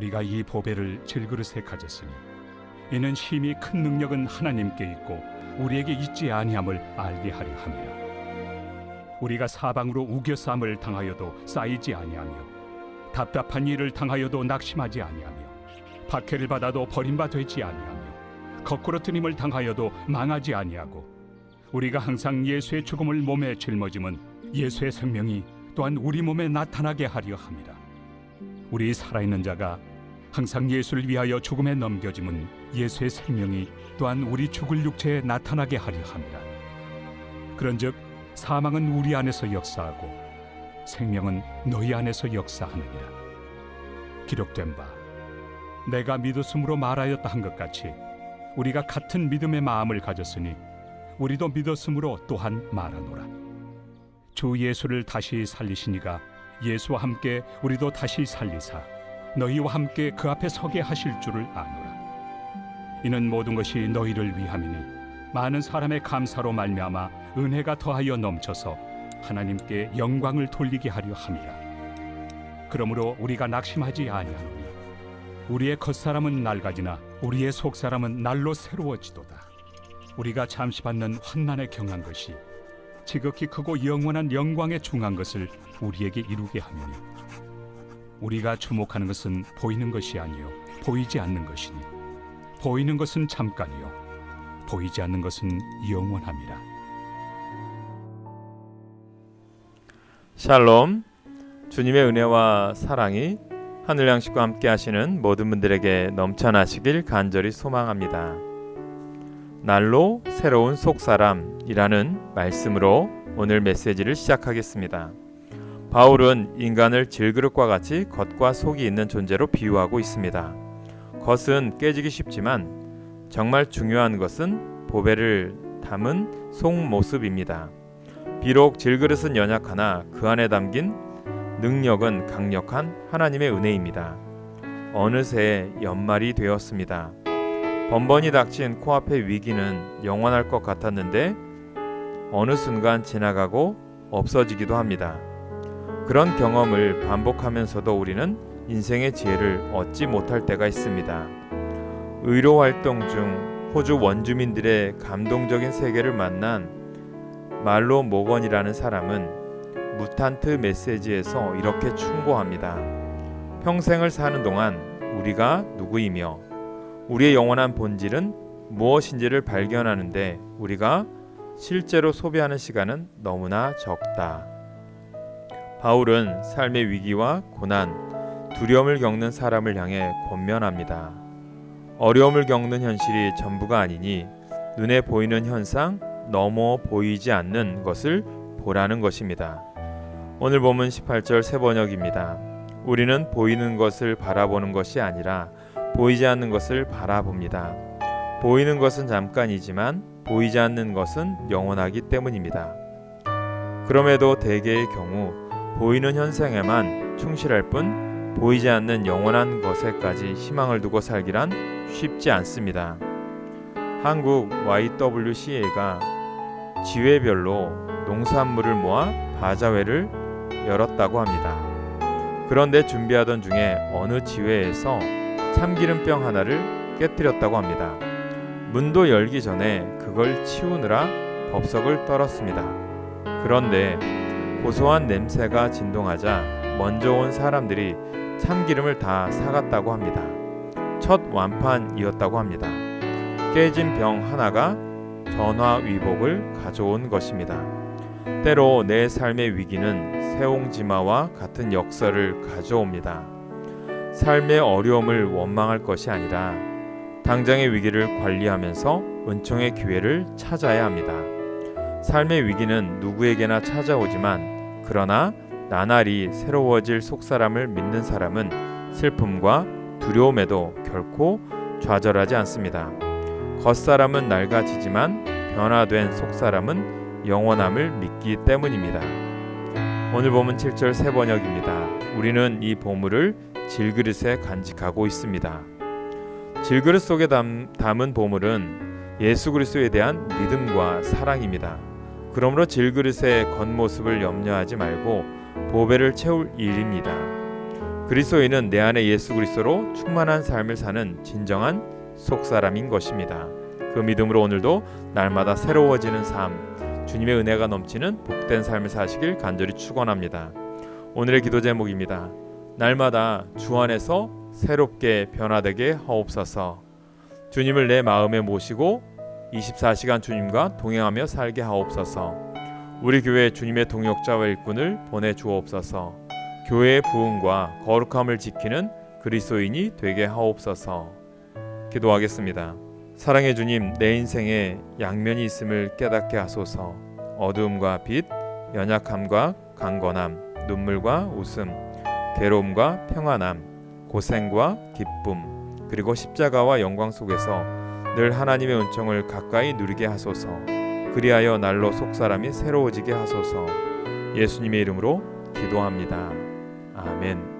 우리가 이 보배를 질그릇에 가졌으니 이는 심히 큰 능력은 하나님께 있고 우리에게 있지 아니함을 알게 하려 함이라. 우리가 사방으로 우겨싸움을 당하여도 쌓이지 아니하며 답답한 일을 당하여도 낙심하지 아니하며 박해를 받아도 버림바 되지 아니하며 거꾸로 뜨림을 당하여도 망하지 아니하고 우리가 항상 예수의 죽음을 몸에 짊어짐은 예수의 생명이 또한 우리 몸에 나타나게 하려 함이라. 우리 살아있는 자가 항상 예수를 위하여 죽음에 넘겨짐은 예수의 생명이 또한 우리 죽을 육체에 나타나게 하려 함이라. 그런즉 사망은 우리 안에서 역사하고 생명은 너희 안에서 역사하느니라. 기록된 바 내가 믿었으므로 말하였다 한 것 같이 우리가 같은 믿음의 마음을 가졌으니 우리도 믿었으므로 또한 말하노라. 주 예수를 다시 살리시니가 예수와 함께 우리도 다시 살리사 너희와 함께 그 앞에 서게 하실 줄을 아노라. 이는 모든 것이 너희를 위함이니 많은 사람의 감사로 말미암아 은혜가 더하여 넘쳐서 하나님께 영광을 돌리게 하려 함이라. 그러므로 우리가 낙심하지 아니하노니 우리의 겉사람은 낡아지나 우리의 속사람은 날로 새로워지도다. 우리가 잠시 받는 환난에 경한 것이 지극히 크고 영원한 영광에 중한 것을 우리에게 이루게 하느니 우리가 주목하는 것은 보이는 것이 아니요 보이지 않는 것이니 보이는 것은 잠깐이요 보이지 않는 것은 영원함이라. 샬롬. 주님의 은혜와 사랑이 하늘 양식과 함께 하시는 모든 분들에게 넘쳐나시길 간절히 소망합니다. 날로 새로운 속사람이라는 말씀으로 오늘 메시지를 시작하겠습니다. 바울은 인간을 질그릇과 같이 겉과 속이 있는 존재로 비유하고 있습니다. 겉은 깨지기 쉽지만 정말 중요한 것은 보배를 담은 속 모습입니다. 비록 질그릇은 연약하나 그 안에 담긴 능력은 강력한 하나님의 은혜입니다. 어느새 연말이 되었습니다. 번번이 닥친 코앞의 위기는 영원할 것 같았는데 어느 순간 지나가고 없어지기도 합니다. 그런 경험을 반복하면서도 우리는 인생의 지혜를 얻지 못할 때가 있습니다. 의료 활동 중 호주 원주민들의 감동적인 세계를 만난 말로 모건이라는 사람은 무탄트 메시지에서 이렇게 충고합니다. 평생을 사는 동안 우리가 누구이며 우리의 영원한 본질은 무엇인지를 발견하는데 우리가 실제로 소비하는 시간은 너무나 적다. 바울은 삶의 위기와 고난, 두려움을 겪는 사람을 향해 권면합니다. 어려움을 겪는 현실이 전부가 아니니 눈에 보이는 현상, 넘어 보이지 않는 것을 보라는 것입니다. 오늘 본문 18절 새번역입니다. 우리는 보이는 것을 바라보는 것이 아니라 보이지 않는 것을 바라봅니다. 보이는 것은 잠깐이지만 보이지 않는 것은 영원하기 때문입니다. 그럼에도 대개의 경우 보이는 현상에만 충실할 뿐 보이지 않는 영원한 것에까지 희망을 두고 살기란 쉽지 않습니다. 한국 YWCA가 지회별로 농산물을 모아 바자회를 열었다고 합니다. 그런데 준비하던 중에 어느 지회에서 참기름병 하나를 깨뜨렸다고 합니다. 문도 열기 전에 그걸 치우느라 법석을 떨었습니다. 그런데 고소한 냄새가 진동하자 먼저 온 사람들이 참기름을 다 사갔다고 합니다. 첫 완판이었다고 합니다. 깨진 병 하나가 전화위복을 가져온 것입니다. 때로 내 삶의 위기는 세옹지마와 같은 역설을 가져옵니다. 삶의 어려움을 원망할 것이 아니라 당장의 위기를 관리하면서 은총의 기회를 찾아야 합니다. 삶의 위기는 누구에게나 찾아오지만 그러나 나날이 새로워질 속사람을 믿는 사람은 슬픔과 두려움에도 결코 좌절하지 않습니다. 겉사람은 낡아지지만 변화된 속사람은 영원함을 믿기 때문입니다. 오늘 본문 7절 새번역입니다. 우리는 이 보물을 질그릇에 간직하고 있습니다. 질그릇 속에 담은 보물은 예수 그리스도에 대한 믿음과 사랑입니다. 그러므로 질그릇의 겉모습을 염려하지 말고 보배를 채울 일입니다. 그리스도인은 내 안에 예수 그리스도로 충만한 삶을 사는 진정한 속사람인 것입니다. 그 믿음으로 오늘도 날마다 새로워지는 삶, 주님의 은혜가 넘치는 복된 삶을 사시길 간절히 축원합니다. 오늘의 기도 제목입니다. 날마다 주 안에서 새롭게 변화되게 하옵소서. 주님을 내 마음에 모시고 24시간 주님과 동행하며 살게 하옵소서. 우리 교회에 주님의 동역자와 일꾼을 보내주옵소서. 교회의 부흥과 거룩함을 지키는 그리스도인이 되게 하옵소서. 기도하겠습니다. 사랑의 주님, 내 인생에 양면이 있음을 깨닫게 하소서. 어두움과 빛, 연약함과 강건함, 눈물과 웃음, 괴로움과 평안함, 고생과 기쁨, 그리고 십자가와 영광 속에서 늘 하나님의 은총을 가까이 누리게 하소서. 그리하여 날로 속사람이 새로워지게 하소서. 예수님의 이름으로 기도합니다. 아멘.